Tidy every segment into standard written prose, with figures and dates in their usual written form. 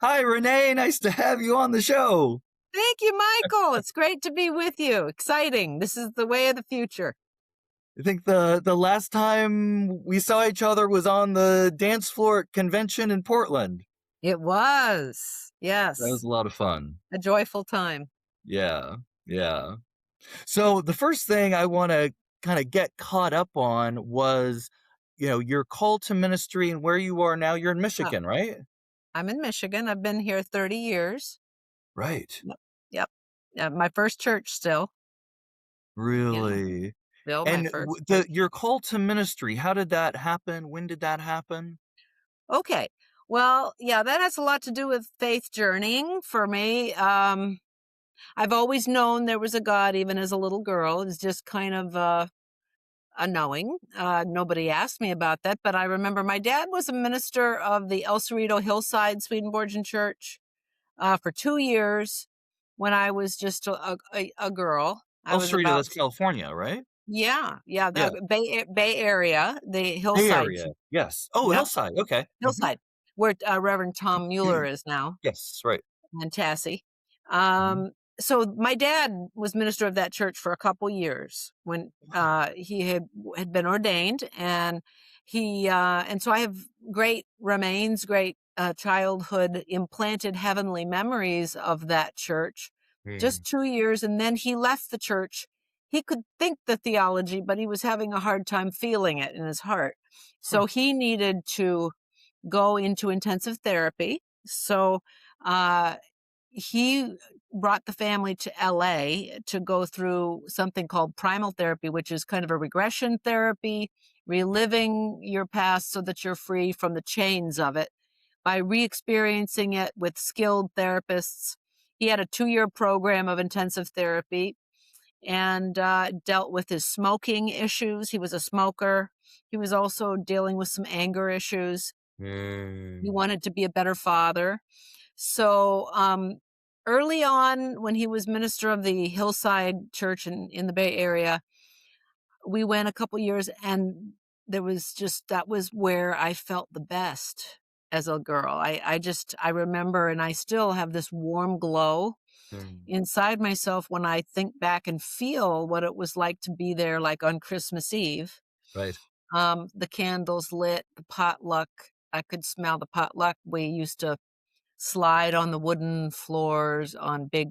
Hi, Renee. Nice to have you on the show. Thank you, Michael. It's great to be with you. Exciting. This is the way of the future. I think the last time we saw each other was on the dance floor at convention in Portland. It was. That was Yes. a lot of fun. A joyful time. Yeah, yeah. So the first thing I want to kind of get caught up on was, your call to ministry and where you are now. You're in Oh, Michigan, right? I'm in Michigan. I've been here 30 years. Right. Yep. Yep. My first church still, you know, Really. still my And first the church. your call to ministry, how did that happen? When did that happen? Okay. Well, yeah, that has a lot to do with faith journeying for me. I've always known there was a God, even as a little girl. It's just kind of a knowing. Nobody asked me about that, but I remember my dad was a minister of the El Cerrito Hillside Swedenborgian Church for 2 years when I was just a girl. I El was Cerrito, about, that's California, right? yeah, yeah, Yeah. the Bay Area, the Bay Hillside, Area, yes. Oh, yep, Hillside, okay. Mhm. Hillside, where Reverend Tom Mueller is now. Yes, right. And Tassie. Mhm. Um, so my dad was minister of that church for a couple years when Wow. he had been ordained, and and so I have great remains, great childhood implanted heavenly memories of that church. Mm, Just 2 years, and then he left the church. He could think the theology, but he was having a hard time feeling it in his heart. huh. So he needed to go into intensive therapy. So uh, he brought the family to LA to go through something called primal therapy, which is kind of a regression therapy, reliving your past so that you're free from the chains of it by re experiencing it with skilled therapists. He had a 2 year program of intensive therapy and dealt with his smoking issues. He was a smoker. He was also dealing with some anger issues. He Mm, wanted to be a better father. So, early on, when he was minister of the Hillside Church in the Bay Area, we went a couple years, and there was just that was where I felt the best as a girl. I remember, and I still have this warm glow mm, inside myself when I think back and feel what it was like to be there, like on Christmas Eve. right. The candles lit, the potluck. I could smell the potluck. We used to slide on the wooden floors on big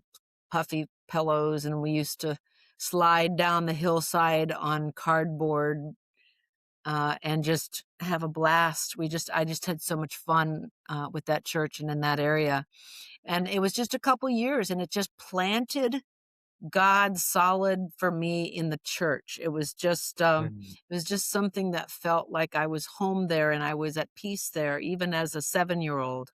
puffy pillows, and we used to slide down the hillside on cardboard, and just have a blast. I just had so much fun, with that church and in that area, and it was just a couple years, and it just planted God solid for me in the church. Mm, It was just something that felt like I was home there and I was at peace there, even as a 7-year-old.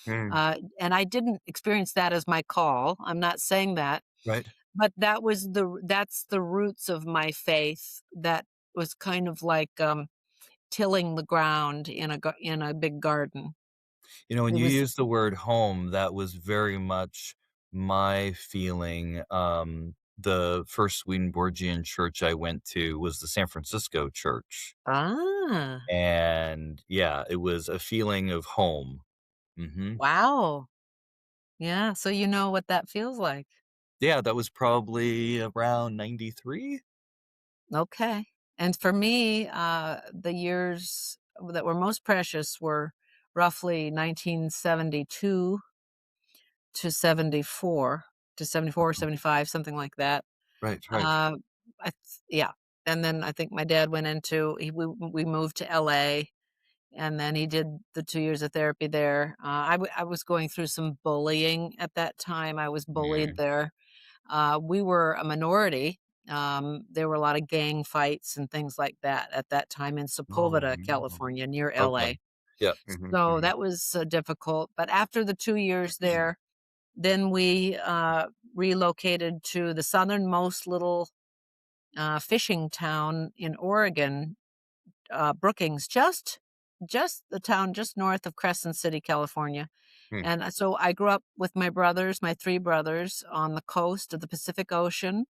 mm, And I didn't experience that as my call. I'm not saying that, right. but that's the roots of my faith. That was kind of like tilling the ground in a big garden. When It you was use the word home, that was very much my feeling. The first Swedenborgian church I went to was the San Francisco church. ah And yeah, it was a feeling of home. wow, yeah. So you know what that feels like. Yeah, that was probably around 93. Okay. And for me, the years that were most precious were roughly 1972 to 74, to 74 or 75, something like that. Right, right. Uh, yeah. And then I think my dad went into, we moved to LA, and then he did the 2 years of therapy there. I was going through some bullying at that time. I was bullied Mm. there. We were a minority. There were a lot of gang fights and things like that at that time in Oh, Sepulveda, no. California, near Okay. LA. Yeah. Mhm, So mhm. that was difficult. But after the 2 years there, then we relocated to the southernmost little fishing town in Oregon, Brookings, just the town just north of Crescent City, California. Mm, And so I grew up with my brothers, my three brothers, on the coast of the Pacific Ocean,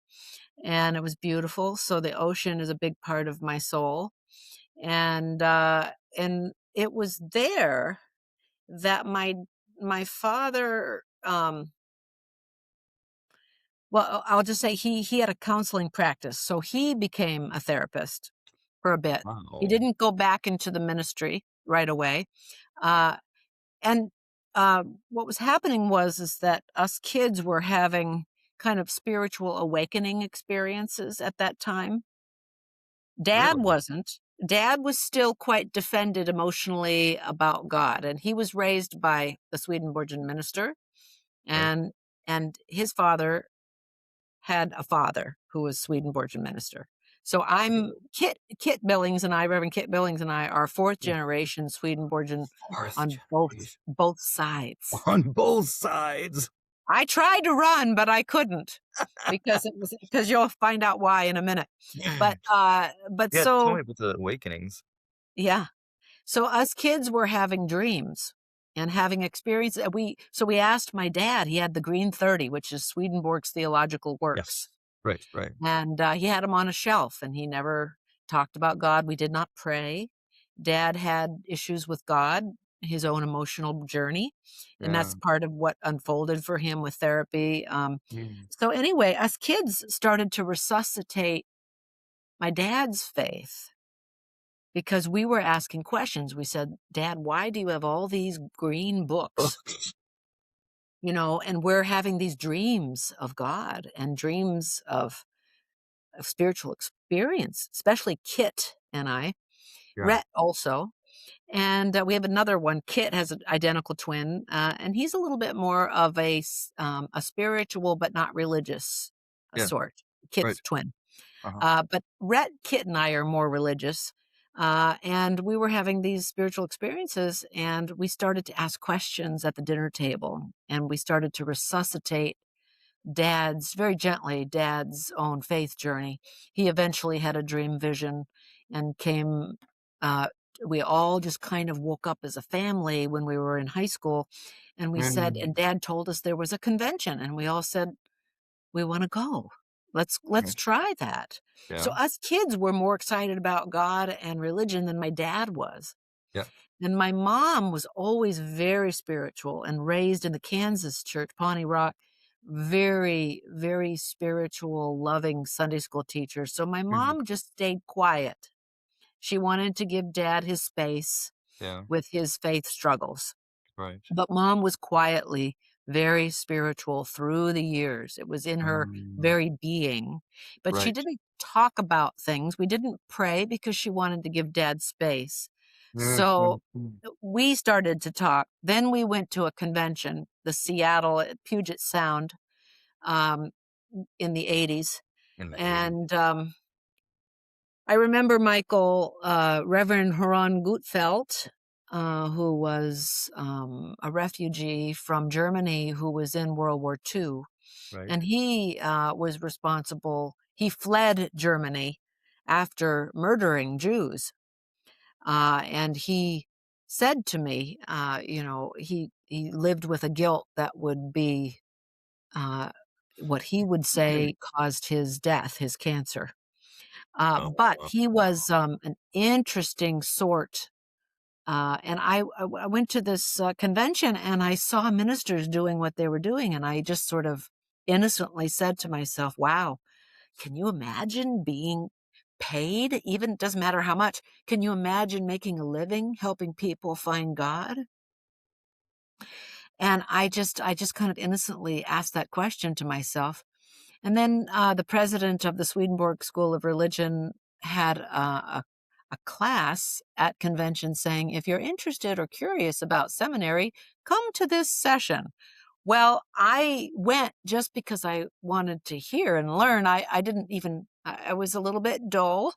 and it was beautiful. So the ocean is a big part of my soul, and it was there that my my father, well, I'll just say he had a counseling practice, so he became a therapist for a bit. He Wow. didn't go back into the ministry right away, uh, and, what was happening was is that us kids were having kind of spiritual awakening experiences at that time. Dad Really? wasn't. Dad was still quite defended emotionally about God, and he was raised by the Swedenborgian minister, Right. and his father had a father who was Swedenborgian minister. So I'm Really? Kit Billings and I, Reverend Kit Billings and I are 4th Yeah. generation Swedenborgian 4th on generation. both sides. On both sides. I tried to run, but I couldn't because you'll find out why in a minute. Yeah. But Yeah, tell so me about the awakenings. yeah. So us kids were having dreams and having experiences. We asked my dad, he had the Green 30, which is Swedenborg's theological works. Yes. Right, right. And, he had them on a shelf, and he never talked about God. We did not pray. Dad had issues with God, his own emotional journey, and Yeah. that's part of what unfolded for him with therapy. Mm. So anyway, us kids started to resuscitate my dad's faith because we were asking questions. We said, "Dad, why do you have all these green books?" You know, and we're having these dreams of God and dreams of spiritual experience, especially Kit and I. Yeah. Rhett also. And, we have another one. Kit has an identical twin, and he's a little bit more of a spiritual but not religious, Yeah. sort. Right. Kit's twin. Uh-huh. But Rhett, Kit, and I are more religious, and we were having these spiritual experiences, and we started to ask questions at the dinner table, and we started to resuscitate very gently, dad's own faith journey. He eventually had a dream vision and came, uh, we all just kind of woke up as a family when we were in high school. And we said, Mm. and dad told us there was a convention, and we all said, we want to go. Let's Okay. try that. So Yeah. us kids were more excited about God and religion than my dad was. Yeah. And my mom was always very spiritual and raised in the Kansas church, Pawnee Rock, very, very spiritual, loving Sunday school teacher. So my Mhm. mom just stayed quiet. She wanted to give dad his space Yeah. with his faith struggles. Right. But mom was quietly very spiritual through the years. It was in her Um, very being. But she right. didn't talk about things. We didn't pray because she wanted to give dad space. Mm, So mm, mm. we started to talk. Then we went to a convention, the Seattle at Puget Sound, um, in the 80s. In the '80s. And I remember Michael, Reverend Huron Gutfeld, who was a refugee from Germany who was in World War II. Right. And he was responsible, he fled Germany after murdering Jews. And he said to me, he lived with a guilt that would be uh, what he would Mm. say caused his death, his cancer. Oh, But wow. he was an interesting sort. And I went to this convention and I saw ministers doing what they were doing. And I just sort of innocently said to myself, wow, can you imagine being paid? Even doesn't matter how much. Can you imagine making a living helping people find God? And I just kind of innocently asked that question to myself. And then the president of the Swedenborg School of Religion had a class at convention saying, if you're interested or curious about seminary, come to this session. Well, I went just because I wanted to hear and learn. I didn't even, I was a little bit dull.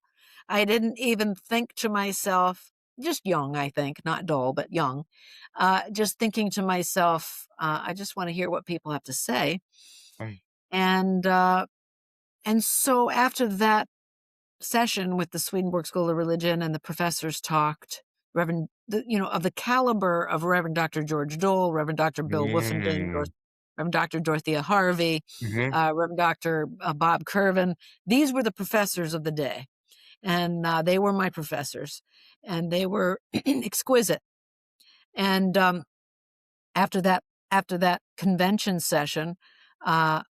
I didn't even think to myself, just young, I think, not dull, but young, just thinking to myself, I just want to hear what people have to say. Mm. And, uh, and so after that session with the Swedenborg School of Religion and the professors talked, of the caliber of Reverend Dr. George Dole, Reverend Dr. Bill Woofenden, Mm. Reverend Dr. Dorothea Harvey, Mhm. Reverend Dr. Bob Curvin. These were the professors of the day, and they were my professors, and they were exquisite. And after that convention session, uh,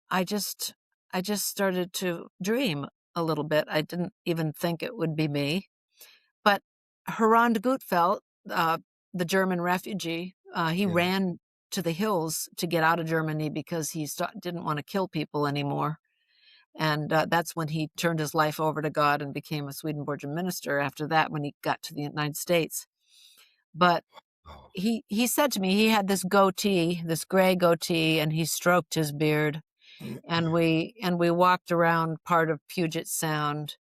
I just I just started to dream a little bit. I didn't even think it would be me. But Hrant Gutfeld, the German refugee, he Yeah. ran to the hills to get out of Germany because didn't want to kill people anymore. And that's when he turned his life over to God and became a Swedenborgian minister after that, when he got to the United States. But Oh. he said to me, he had this goatee, this gray goatee, and he stroked his beard. And we walked around part of Puget Sound.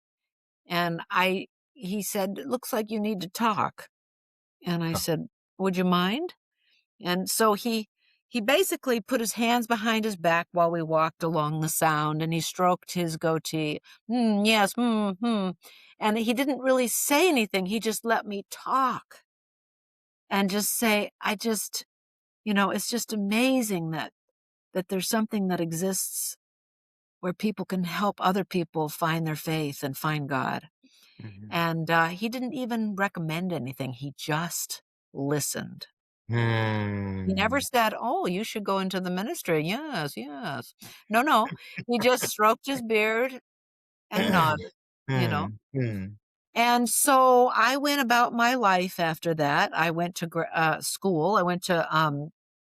And he said, "It looks like you need to talk." And I Huh. said, "Would you mind?" And so he basically put his hands behind his back while we walked along the sound, and he stroked his goatee. "Mm, yes, hmm." And he didn't really say anything. He just let me talk and just say, it's just amazing that there's something that exists where people can help other people find their faith and find God. Mhm. And he didn't even recommend anything. He just listened. He never Hmm. said, "Oh, you should go into the ministry." Yes, yes. No, no. He just stroked his beard and nodded, you know? Hmm. Hmm. And so I went about my life after that. I went to school. I went to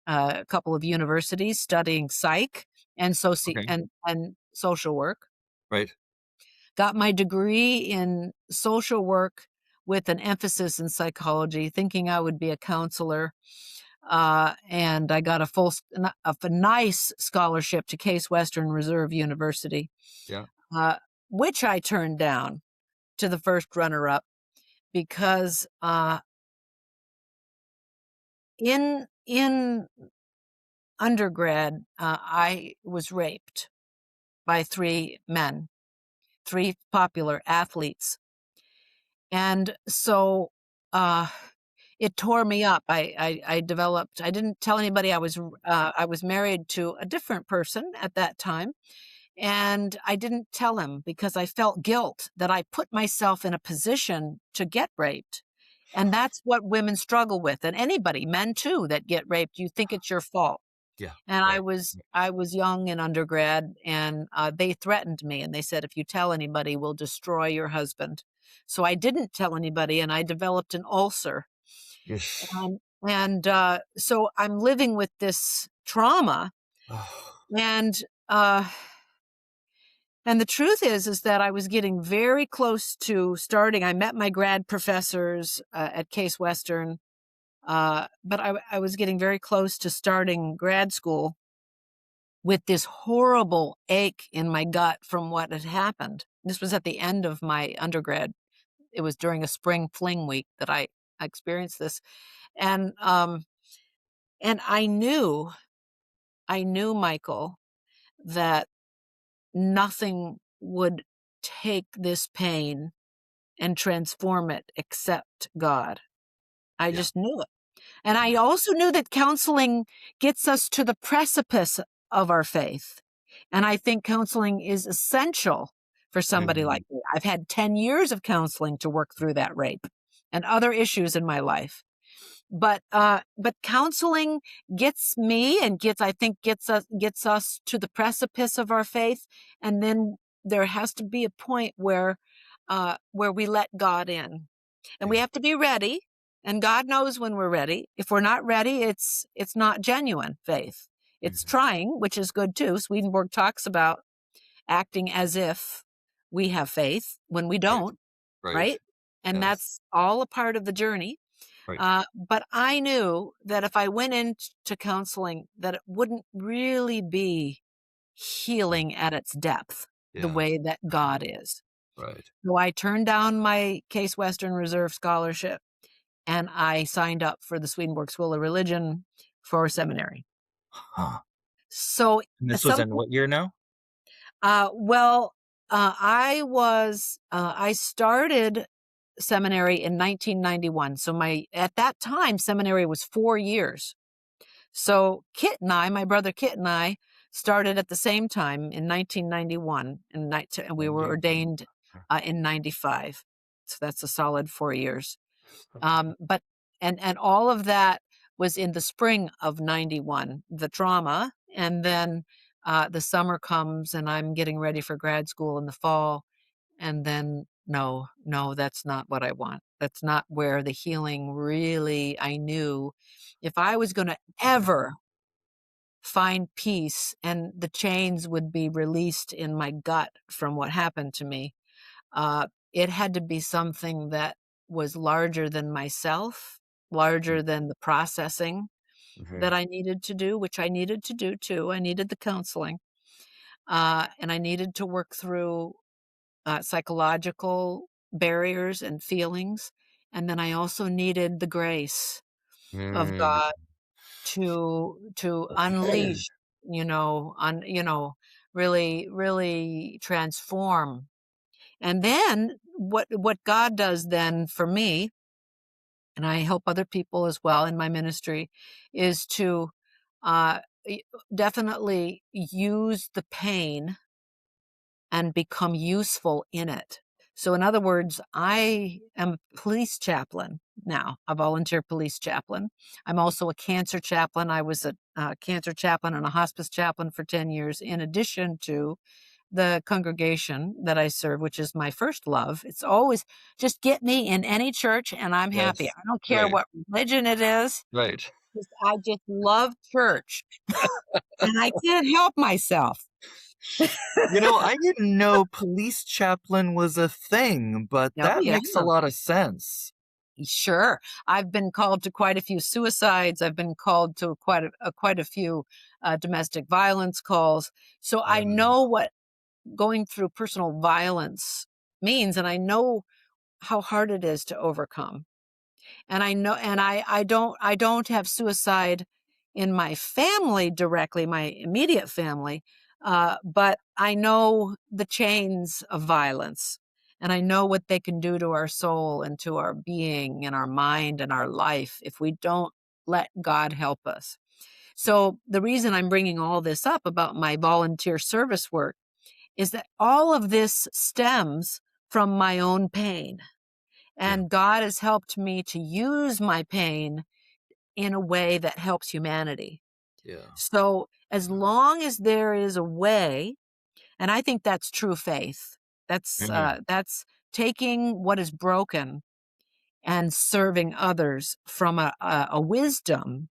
a couple of universities studying psych and Okay. and social work. Right. Got my degree in social work with an emphasis in psychology, thinking I would be a counselor. And I got a nice scholarship to Case Western Reserve University, Yeah. uh, which I turned down to the first runner-up because in undergrad I was raped by three men, three popular athletes, and so uh, it tore me up. I developed. I didn't tell anybody I was married to a different person at that time. And I didn't tell him because I felt guilt that I put myself in a position to get raped. And that's what women struggle with. And anybody, men too, that get raped, you think it's your fault. Yeah. And Right. I was young in undergrad, and they threatened me, and they said, "If you tell anybody, we'll destroy your husband." So I didn't tell anybody, and I developed an ulcer. Yes. So I'm living with this trauma, Oh. and uh, and the truth is that I was getting very close to starting. I met my grad professors at Case Western, but I was getting very close to starting grad school with this horrible ache in my gut from what had happened. This was at the end of my undergrad. It was during a spring fling week that I experienced this, and I knew, Michael, that nothing would take this pain and transform it except God. I Yeah. just knew it. And I Yeah. also knew that counseling gets us to the precipice of our faith. And I think counseling is essential for somebody Mhm. like me. I've had 10 years of counseling to work through that rape and other issues in my life. But counseling gets me and gets us to the precipice of our faith, and then there has to be a point where we let God in, and we Yeah. have to be ready. And God knows when we're ready. If we're not ready, it's not genuine faith. It's Mhm. trying, which is good too. Swedenborg talks about acting as if we have faith when we Right. don't, Right. right? And Yes. that's all a part of the journey. Right. But I knew that if I went into counseling, that it wouldn't really be Mm. healing at its depth the Yeah. way that God is. Right. So I turned down my Case Western Reserve scholarship and I signed up for the Swedenborg School of Religion for seminary. Huh. So And this was some, in what year now? well, I started seminary in 1991. So at that time, seminary was 4 years. So my brother Kit and I started at the same time in 1991, and we were 91. ordained in 95. So that's a solid 4 years. But and all of that was in the spring of 91, the trauma, and then, the summer comes, and I'm getting ready for grad school in the fall, and then, no, no, that's not what I want. That's not where the healing really I knew if I was gonna ever find peace and the chains would be released in my gut from what happened to me, it had to be something that was larger than myself, larger than the processing Mhm. that I needed to do, which I needed to do too. I needed the counseling, and I needed to work through psychological barriers and feelings. And then I also needed the grace of Mm. God to unleash, really, really transform. And then what God does then for me, and I help other people as well in my ministry, is to uh, y- definitely use the pain and become useful in it. So, in other words, I am a police chaplain now, a volunteer police chaplain. I'm also a cancer chaplain. I was a cancer chaplain and a hospice chaplain for 10 years, in addition to the congregation that I serve, which is my first love. It's always just get me in any church and I'm happy. Yes. I don't care Right. what religion it is. Right. I just love church and I can't help myself. I didn't know police chaplain was a thing, but Oh, that yeah. makes a lot of sense. Sure. I've been called to quite a few suicides. I've been called to quite a few domestic violence calls. So I Mm. know what going through personal violence means, and I know how hard it is to overcome. And I know, and I don't have suicide in my family directly, my immediate family, but I know the chains of violence, and I know what they can do to our soul and to our being and our mind and our life if we don't let God help us. So the reason I'm bringing all this up about my volunteer service work is that all of this stems from my own pain. Yeah. And God has helped me to use my pain in a way that helps humanity. Yeah. So, as long as there is a way, and I think that's true faith. Mhm. That's taking what is broken and serving others from a wisdom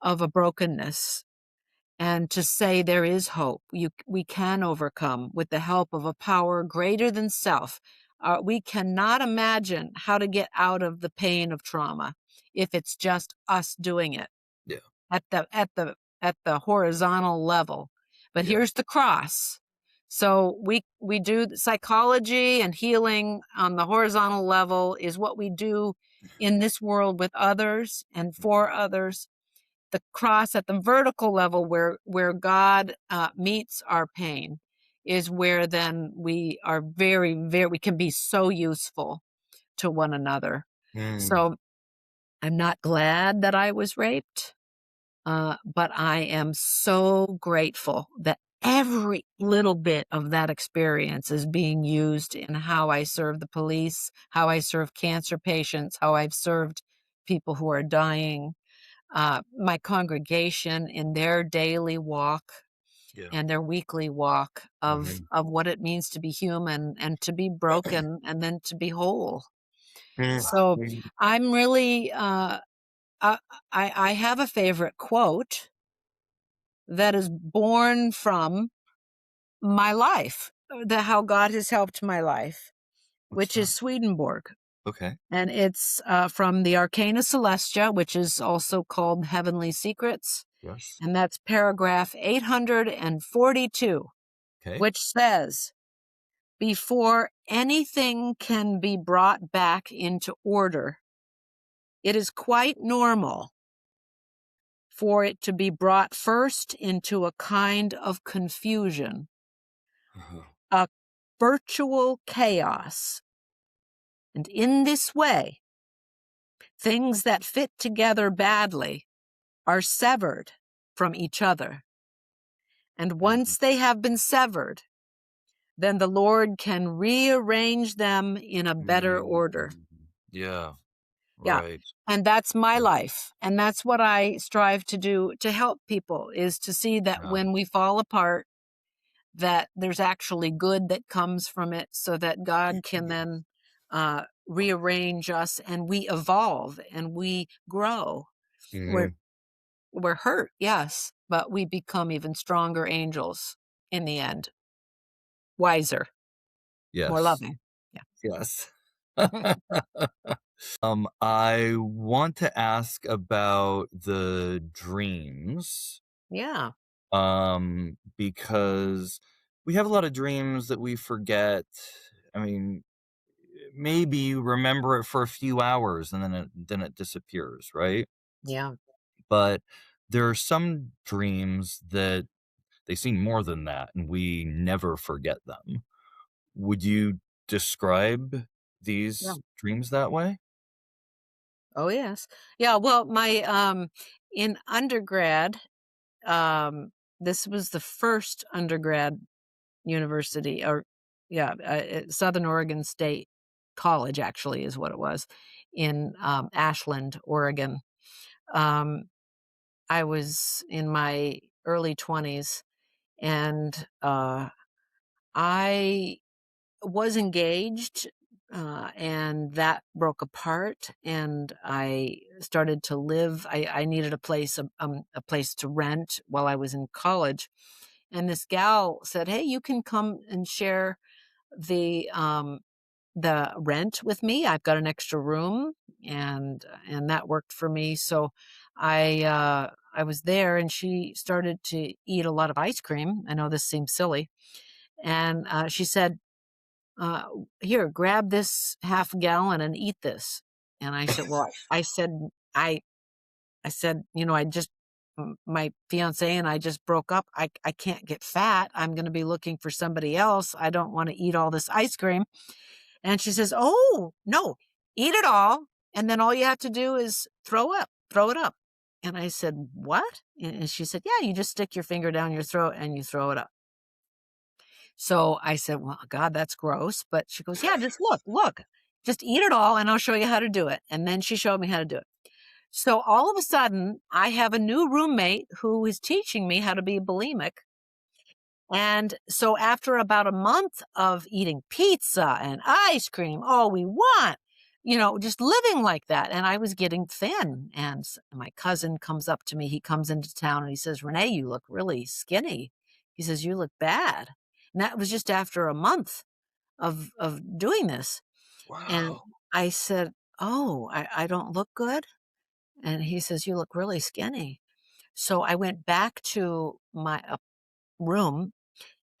of a brokenness, and to say there is hope. We can overcome with the help of a power greater than self. We cannot imagine how to get out of the pain of trauma if it's just us doing it Yeah. at the horizontal level. But Yeah. here's the cross. So we do psychology and healing on the horizontal level is what we do in this world with others and for others. The cross at the vertical level where God meets our pain is where then we are we can be so useful to one another. Mm. So I'm not glad that I was raped, but I am so grateful that every little bit of that experience is being used in how I serve the police, how I serve cancer patients, how I've served people who are dying, my congregation in their daily walk Yeah. and their weekly walk Mhm. of what it means to be human and to be broken and then to be whole. Mm. So Mm. I'm really uh, I have a favorite quote that is born from my life, the how God has helped my life, What's which is that? Swedenborg. Okay. And it's from the Arcana Celestia, which is also called Heavenly Secrets. Yes. And that's paragraph 842, Okay. which says, before anything can be brought back into order, it is quite normal for it to be brought first into a kind of confusion, Uh-huh. a virtual chaos. And in this way, things that fit together badly are severed from each other. And Mhm. once they have been severed, then the Lord can rearrange them in a better Mm. order. Yeah. Yeah. Right. And that's my Yes. life. And that's what I strive to do to help people is to see that Yeah. when we fall apart, that there's actually good that comes from it so that God can Yeah. then rearrange us and we evolve and we grow. We're Mhm. we're hurt, yes, but we become even stronger angels in the end, wiser, more Yes. loving. Yeah. Yes. I want to ask about the dreams, Yeah. because we have a lot of dreams that we forget. I mean, maybe you remember it for a few hours and then it disappears, right? Yeah. But there are some dreams that they seem more than that, and we never forget them. Would you describe Yeah. these dreams that way? Oh, yes. Yeah, well, my, in undergrad, um, this was the first undergrad university or yeah, Southern Oregon State College actually is what it was in, Ashland, Oregon. Um, I was in my early 20s and, I was engaged, and that broke apart, and I started to live I needed a place to rent while I was in college, and this gal said, "Hey, you can come and share the rent with me. I've got an extra room," and that worked for me, so I was there, and she started to eat a lot of ice cream. I know this seems silly, and, she said, uh, "Here, grab this half gallon and eat this." And I said, "Well," I I said, "You know, I just my fiancé and I just broke up. I can't get fat. I'm gonna be looking for somebody else. I don't wanna eat all this ice cream." And she says, "Oh, no, eat it all, and then all you have to do is throw it up." And I said, "What?" And she said, "Yeah, you just stick your finger down your throat and you throw it up." So I said, "Well, God, that's gross." But she goes, "Yeah, just look, just eat it all and I'll show you how to do it." And then she showed me how to do it. So all of a sudden, I have a new roommate who is teaching me how to be bulimic. And so after about a month of eating pizza and ice cream, all we want, just living like that. And I was getting thin. And my cousin comes up to me. He comes into town and he says, "Renee, you look really skinny." He says, "You look bad." And that was just after a month of doing this. And Wow. I said, "Oh, I don't look good?" And he says, "You look really skinny." So I went back to my room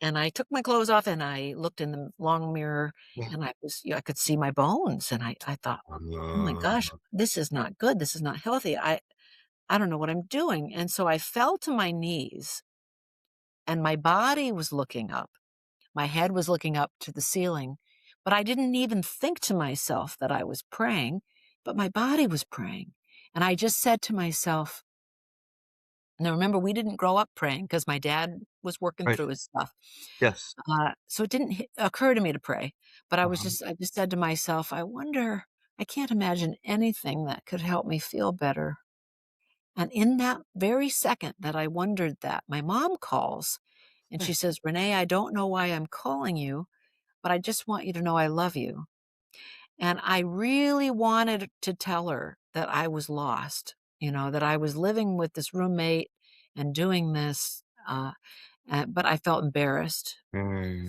and I took my clothes off and I looked in the long mirror and I could see my bones. And I thought, "Oh my gosh, this is not good. This is not healthy. I don't know what I'm doing." And so I fell to my knees and my body was looking up. My head was looking up to the ceiling, but I didn't even think to myself that I was praying, but my body was praying. And I just said to myself, now remember, we didn't grow up praying because my dad was working Right. through his stuff. Yes. So it didn't occur to me to pray, but Uh-huh. I just said to myself, I can't imagine anything that could help me feel better. And in that very second that I wondered that, my mom calls and Yeah. she says, "Renee, I don't know why I'm calling you, but I just want you to know I love you." And I really wanted to tell her that I was lost, that I was living with this roommate and doing this, but I felt embarrassed.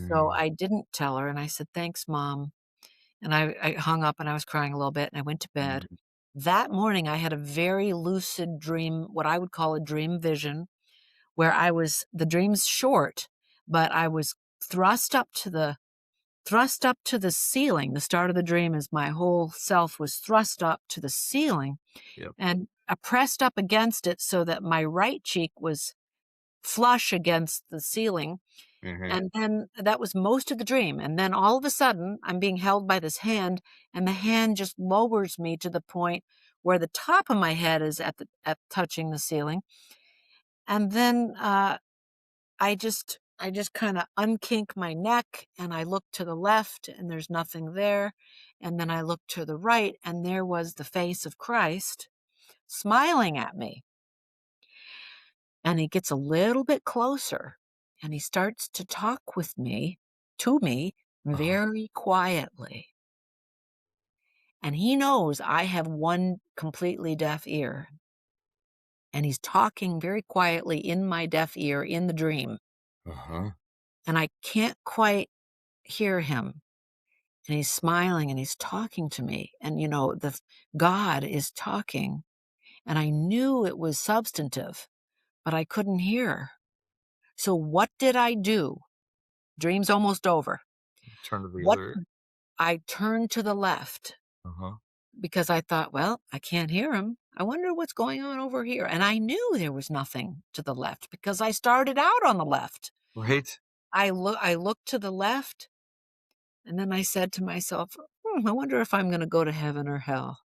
So Mm. I didn't tell her, and I said, "Thanks, Mom." And I hung up and I was crying a little bit and I went to bed. Mhm. That morning, I had a very lucid dream, what I would call a dream vision, where the dream's short, but I was thrust up to the thrust up to the ceiling. The start of the dream is my whole self was thrust up to the ceiling Yep. and I pressed up against it so that my right cheek was flush against the ceiling. Mhm. And then that was most of the dream. And then all of a sudden, I'm being held by this hand, and the hand just lowers me to the point where the top of my head is at touching the ceiling. And then I just I just kinda unkink my neck, and I look to the left, and there's nothing there, and then I look to the right, and there was the face of Christ smiling at me, and he gets a little bit closer, and he starts to talk with me to me Uh-huh. very quietly, and he knows I have one completely deaf ear, and he's talking very quietly in my deaf ear in the dream, Uh-huh. and I can't quite hear him. And he's smiling and he's talking to me. And, God is talking. And I knew it was substantive, but I couldn't hear. So what did I do? Dream's almost over. Turn to the What other. I turned to the left Uh-huh. because I thought, well, I can't hear him. I wonder what's going on over here. And I knew there was nothing to the left because I started out on the left. Right? I looked to the left and then I said to myself, I wonder if I'm going to go to heaven or hell.